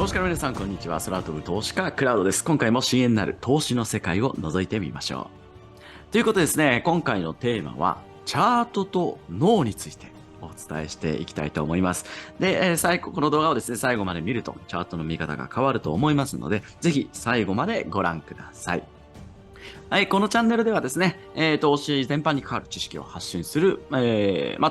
投資家の皆さん、こんにちは。空飛ぶ投資家クラウドです。今回も深淵なる投資の世界を覗いてみましょう。ということでですね、今回のテーマは、チャートと脳についてお伝えしていきたいと思います。で、この動画をですね、最後まで見ると、チャートの見方が変わると思いますので、ぜひ最後までご覧ください。はい、このチャンネルではですね、投資全般に関わる知識を発信する、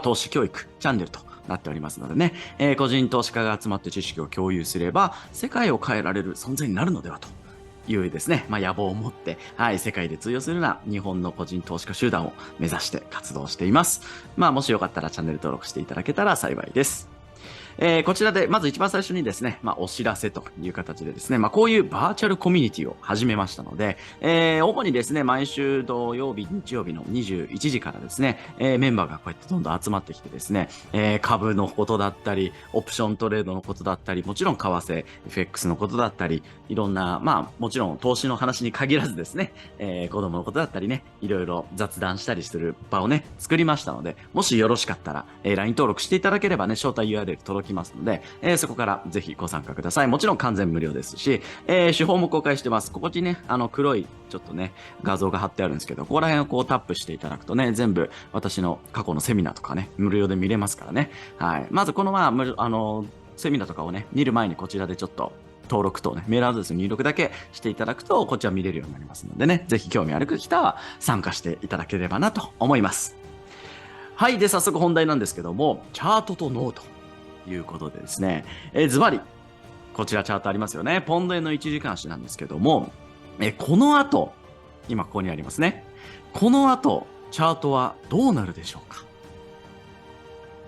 投資教育チャンネルとなっておりますのでね、個人投資家が集まって知識を共有すれば、世界を変えられる存在になるのではというですね、野望を持って、はい、世界で通用するような日本の個人投資家集団を目指して活動しています。もしよかったらチャンネル登録していただけたら幸いです。こちらで、まず一番最初にですね、お知らせという形でですね、こういうバーチャルコミュニティを始めましたので、主にですね、毎週土曜日、日曜日の21時からですね、メンバーがこうやってどんどん集まってきてですね、株のことだったり、オプショントレードのことだったり、もちろん為替、FX のことだったり、いろんな、もちろん投資の話に限らずですね、子供のことだったりね、いろいろ雑談したりする場をね、作りましたので、もしよろしかったら、LINE 登録していただければね、招待 URL 届きますので、そこからぜひご参加ください。もちろん完全無料ですし、手法も公開してます。ここにね、黒いちょっとね、画像が貼ってあるんですけど、ここら辺をこうタップしていただくとね、全部私の過去のセミナーとかね、無料で見れますからね。はい。まずこのセミナーとかをね、見る前にこちらでちょっと登録とね、メールアドレスの入力だけしていただくと、こっちは見れるようになりますのでね、ぜひ興味ある方は参加していただければなと思います。はい。で、早速本題なんですけども、チャートとノート。いうことでですね、ズバリ、こちらチャートありますよね。ポンド円の1時間足なんですけども、この後、今ここにありますね。この後、チャートはどうなるでしょうか。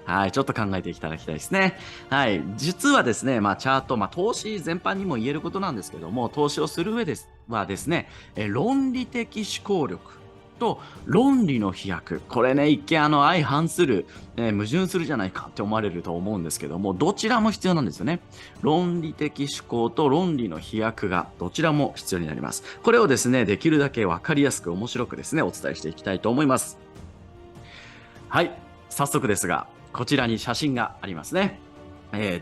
はい、ちょっと考えていただきたいですね。はい、実はですね、チャート、投資全般にも言えることなんですけども、投資をする上はですね、論理的思考力と論理の飛躍。これね、一見相反する、矛盾するじゃないかって思われると思うんですけども、どちらも必要なんですよね。論理的思考と論理の飛躍がどちらも必要になります。これをですね、できるだけわかりやすく面白くですね、お伝えしていきたいと思います。はい、早速ですが、こちらに写真がありますね。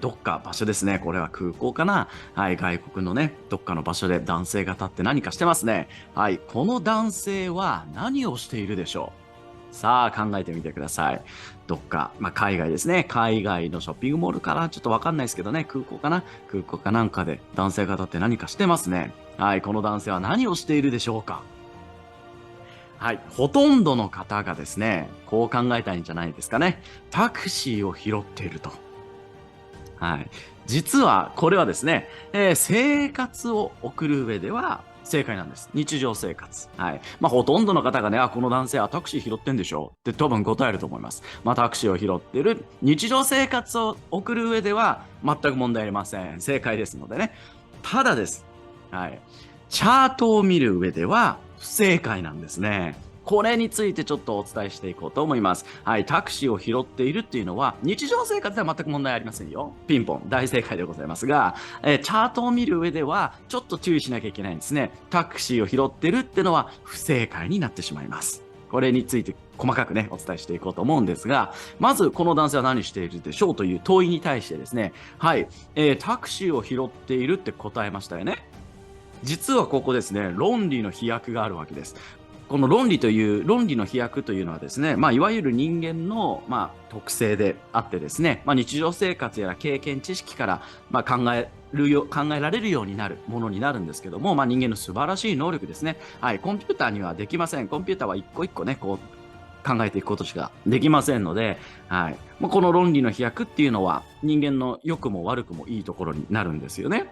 どっか場所ですね。これは空港かな。はい、外国のね、どっかの場所で男性が立って何かしてますね。はい、この男性は何をしているでしょう。さあ、考えてみてください。どっか、海外ですね。海外のショッピングモールかな。ちょっとわかんないですけどね。空港かな。空港かなんかで男性が立って何かしてますね。はい、この男性は何をしているでしょうか。はい。ほとんどの方がですね、こう考えたいんじゃないですかね。タクシーを拾っていると。はい。実は、これはですね、生活を送る上では正解なんです。日常生活。はい。ほとんどの方がね、この男性はタクシー拾ってんでしょって多分答えると思います。タクシーを拾ってる日常生活を送る上では全く問題ありません。正解ですのでね。ただです。はい。チャートを見る上では不正解なんですね。これについてちょっとお伝えしていこうと思います。はい、タクシーを拾っているっていうのは日常生活では全く問題ありませんよ。ピンポン、大正解でございますが、チャートを見る上ではちょっと注意しなきゃいけないんですね。タクシーを拾ってるっていうのは不正解になってしまいます。これについて細かくね、お伝えしていこうと思うんですが、まずこの男性は何しているでしょうという問いに対してですね、はい、タクシーを拾っているって答えましたよね。実はここですね、論理の飛躍があるわけです。この論理の飛躍というのはですね、いわゆる人間の、特性であってですね、日常生活や経験知識から、考えられるようになるものになるんですけども、人間の素晴らしい能力ですね。はい、コンピューターにはできません。コンピューターは一個一個ね、こう考えていくことしかできませんので、はい、この論理の飛躍っていうのは人間の良くも悪くもいいところになるんですよね。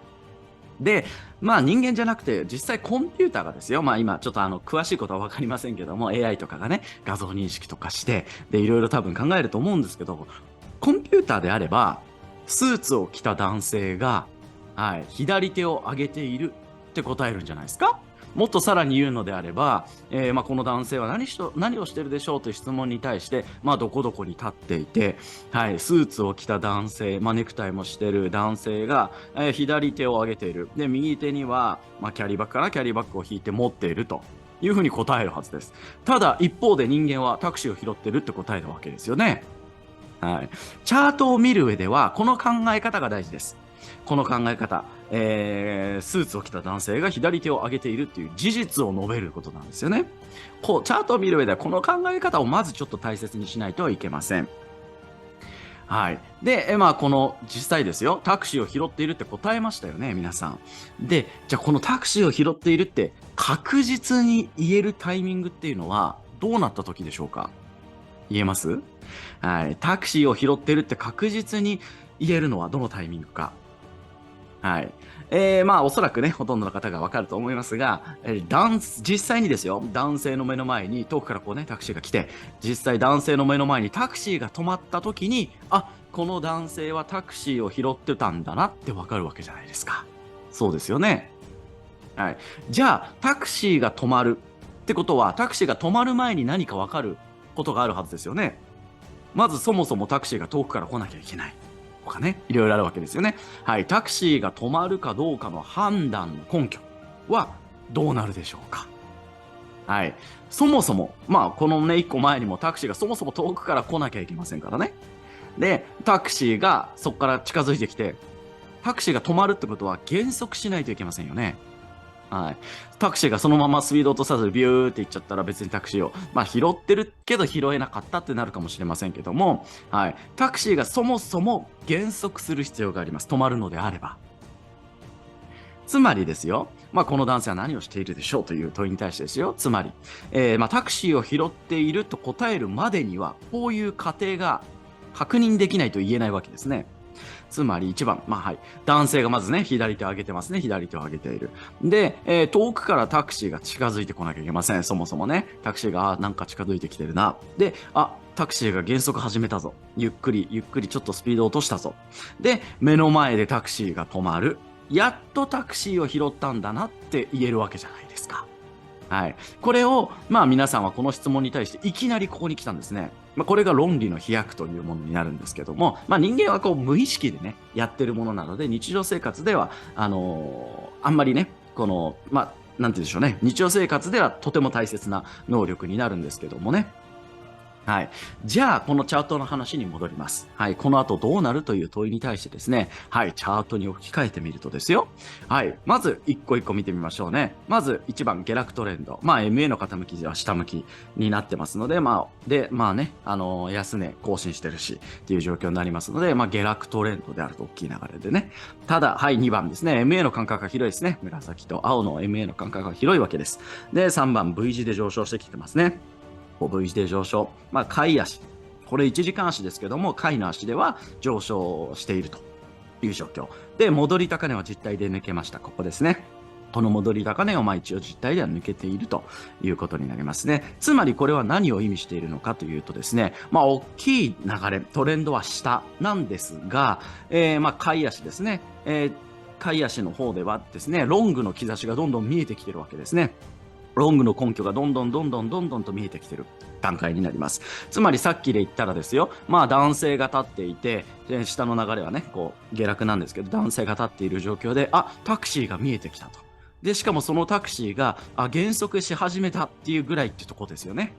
で、人間じゃなくて実際コンピューターがですよ、今ちょっと詳しいことは分かりませんけども、 AI とかがね、画像認識とかしてでいろいろ多分考えると思うんですけど、コンピューターであればスーツを着た男性が、はい、左手を上げているって答えるんじゃないですか。もっとさらに言うのであれば、この男性は何をしてるでしょうという質問に対して、どこどこに立っていて、はい、スーツを着た男性、ネクタイもしてる男性が、左手を上げている。で、右手には、キャリーバッグを引いて持っているというふうに答えるはずです。ただ、一方で人間はタクシーを拾ってるって答えるわけですよね。はい。チャートを見る上では、この考え方が大事です。この考え方、スーツを着た男性が左手を上げているっていう事実を述べることなんですよね。こう、チャートを見る上ではこの考え方をまずちょっと大切にしないといけません。はい。で、この実際ですよ、タクシーを拾っているって答えましたよね、皆さん。で、じゃあこのタクシーを拾っているって確実に言えるタイミングっていうのはどうなった時でしょうか？言えます？はい。タクシーを拾っているって確実に言えるのはどのタイミングか。はい。おそらくね、ほとんどの方がわかると思いますが、実際にですよ、男性の目の前に、遠くからこうね、タクシーが来て、実際男性の目の前にタクシーが止まった時に、あ、この男性はタクシーを拾ってたんだなってわかるわけじゃないですか。そうですよね。はい。じゃあ、タクシーが止まるってことは、タクシーが止まる前に何かわかることがあるはずですよね。まずそもそもタクシーが遠くから来なきゃいけない。とかね、いろいろあるわけですよね。はい、タクシーが止まるかどうかの判断の根拠はどうなるでしょうか。はい。そもそも、このね、一個前にもタクシーがそもそも遠くから来なきゃいけませんからね。で、タクシーがそこから近づいてきて、タクシーが止まるってことは減速しないといけませんよね。はい。タクシーがそのままスピード落とさずビューって行っちゃったら別にタクシーを、拾ってるけど拾えなかったってなるかもしれませんけども、はい。タクシーがそもそも減速する必要があります。止まるのであれば。つまりですよ、この男性は何をしているでしょうという問いに対してですよ。つまり、タクシーを拾っていると答えるまでには、こういう過程が確認できないと言えないわけですね。つまり1番、はい。男性がまずね、左手を上げてますね。左手を上げている。で、遠くからタクシーが近づいてこなきゃいけません。そもそもね。タクシーが、なんか近づいてきてるな。で、タクシーが減速始めたぞ。ゆっくり、ゆっくりちょっとスピードを落としたぞ。で、目の前でタクシーが止まる。やっとタクシーを拾ったんだなって言えるわけじゃないですか。はい。これを、皆さんはこの質問に対していきなりここに来たんですね。これが論理の飛躍というものになるんですけども、人間はこう無意識でね、やってるものなので、日常生活では、あんまりね、この、なんて言うんでしょうね、日常生活ではとても大切な能力になるんですけどもね。はい。じゃあ、このチャートの話に戻ります。はい。この後どうなるという問いに対してですね、はい。チャートに置き換えてみるとですよ。はい。まず、一個一個見てみましょうね。まず、1番、下落トレンド。MA の傾きでは下向きになってますので、安値更新してるし、っていう状況になりますので、下落トレンドであると大きい流れでね。ただ、はい。2番ですね。MA の間隔が広いですね。紫と青の MA の間隔が広いわけです。で、3番、V 字で上昇してきてますね。V 字で上昇。買い足。これ1時間足ですけども、買いの足では上昇しているという状況。で、戻り高値は実体で抜けました。ここですね。この戻り高値を一応実体では抜けているということになりますね。つまりこれは何を意味しているのかというとですね、大きい流れ、トレンドは下なんですが、買い足ですね。買い足の方ではですね、ロングの兆しがどんどん見えてきているわけですね。ロングの根拠がどんどんと見えてきている段階になります。つまりさっきで言ったらですよ、男性が立っていて、下の流れはね、こう下落なんですけど、男性が立っている状況で、タクシーが見えてきたと。で、しかもそのタクシーが、減速し始めたっていうぐらいってとこですよね。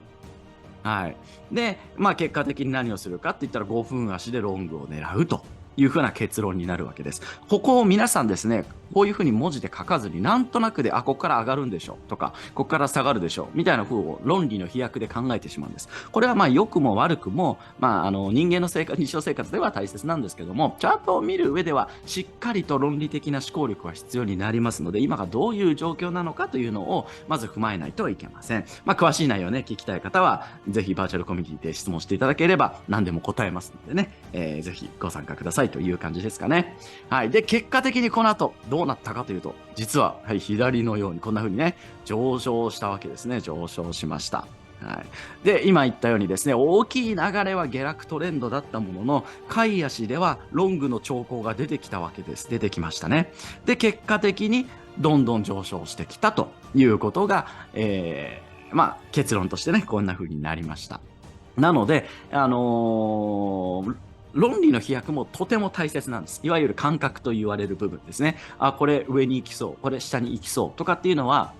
はい。で、結果的に何をするかって言ったら5分足でロングを狙うというふうな結論になるわけです。ここを皆さんですね、こういうふうに文字で書かずに、なんとなくで、ここから上がるんでしょとか、ここから下がるでしょみたいな風を論理の飛躍で考えてしまうんです。これは良くも悪くも、人間の日常生活では大切なんですけども、チャートを見る上では、しっかりと論理的な思考力は必要になりますので、今がどういう状況なのかというのを、まず踏まえないといけません。詳しい内容ね、聞きたい方は、ぜひバーチャルコミュニティで質問していただければ、何でも答えますのでね、ぜひご参加くださいという感じですかね。はい。で、結果的にこの後、どうなったかというと、実は、はい、左のように、こんな風にね、上昇したわけですね。上昇しました。はい。で、今言ったようにですね、大きい流れは下落トレンドだったものの、買い足ではロングの兆候が出てきたわけです。出てきましたね。で、結果的にどんどん上昇してきたということが、結論としてね、こんな風になりました。なので、論理の飛躍もとても大切なんです。いわゆる感覚と言われる部分ですね。これ上に行きそう、これ下に行きそうとかっていうのは、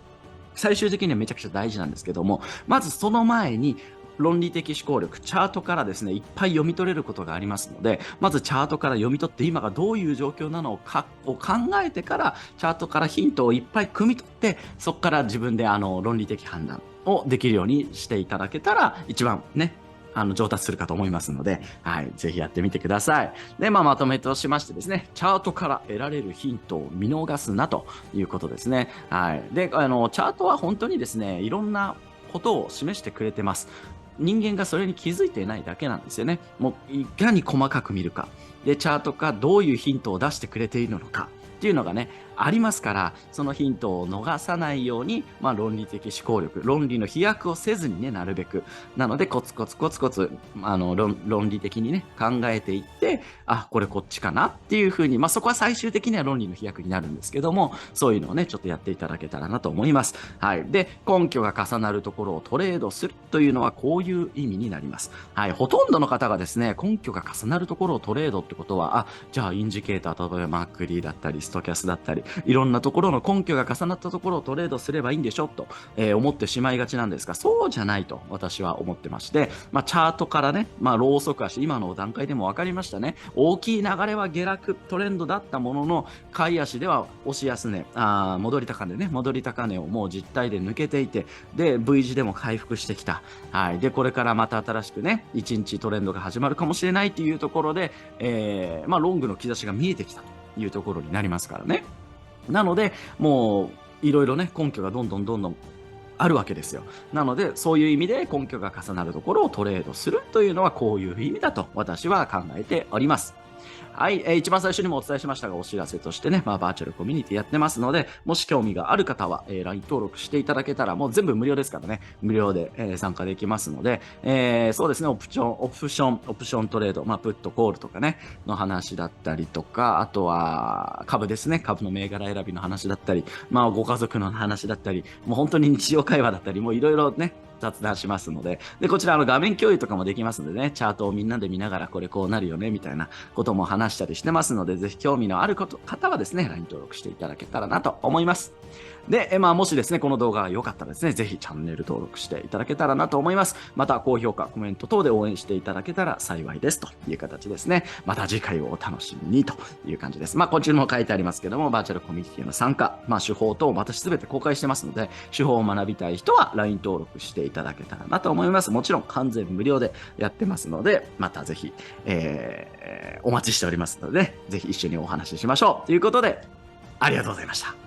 最終的にはめちゃくちゃ大事なんですけども、まずその前に、論理的思考力、チャートからですね、いっぱい読み取れることがありますので、まずチャートから読み取って今がどういう状況なのかを考えてから、チャートからヒントをいっぱい汲み取って、そこから自分で論理的判断をできるようにしていただけたら、一番ね、上達するかと思いますので、はい、ぜひやってみてください。で、まとめとしましてですね、チャートから得られるヒントを見逃すなということですね。はい。で、チャートは本当にですね、いろんなことを示してくれてます。人間がそれに気づいていないだけなんですよね。もういかに細かく見るか。で、チャートがどういうヒントを出してくれているのかっていうのがね、ありますから、そのヒントを逃さないように、論理的思考力、論理の飛躍をせずにね、なるべく。なので、コツコツコツコツ、論理的にね、考えていって、あ、これこっちかなっていうふうに、そこは最終的には論理の飛躍になるんですけども、そういうのをね、ちょっとやっていただけたらなと思います。はい。で、根拠が重なるところをトレードするというのはこういう意味になります。はい。ほとんどの方がですね、根拠が重なるところをトレードってことは、じゃあインジケーター、例えばマークリーだったり、ストキャスだったり、いろんなところの根拠が重なったところをトレードすればいいんでしょと、思ってしまいがちなんですが、そうじゃないと私は思ってまして、チャートからね、ローソク足、今の段階でも分かりましたね。大きい流れは下落トレンドだったものの、買い足では押し安値、戻り高値ね、戻り高値をもう実体で抜けていて、で、V 字でも回復してきた。はい。で、これからまた新しくね、1日トレンドが始まるかもしれないというところで、ロングの兆しが見えてきたというところになりますからね。なので、もう、いろいろね、根拠がどんどんあるわけですよ。なので、そういう意味で根拠が重なるところをトレードするというのはこういう意味だと私は考えております。はい、一番最初にもお伝えしましたが、お知らせとしてね、バーチャルコミュニティやってますので、もし興味がある方は、LINE 登録していただけたら、もう全部無料ですからね、無料で、参加できますので、そうですね、オプショントレード、プットコールとかね、の話だったりとか、あとは、株ですね、株の銘柄選びの話だったり、ご家族の話だったり、もう本当に日常会話だったり、もういろいろね、雑談しますので、で、こちら画面共有とかもできますのでね、チャートをみんなで見ながらこれこうなるよね、みたいなことも話したりしてますので、ぜひ興味のある方はですね、LINE 登録していただけたらなと思います。で、もしですね、この動画が良かったらですね、ぜひチャンネル登録していただけたらなと思います。また、高評価、コメント等で応援していただけたら幸いですという形ですね。また次回をお楽しみにという感じです。こちらも書いてありますけども、バーチャルコミュニティの参加、手法等、私すべて公開してますので、手法を学びたい人は LINE 登録していただけたらなと思います。もちろん完全無料でやってますので、またぜひ、お待ちしておりますので、ぜひ一緒にお話ししましょう。ということで、ありがとうございました。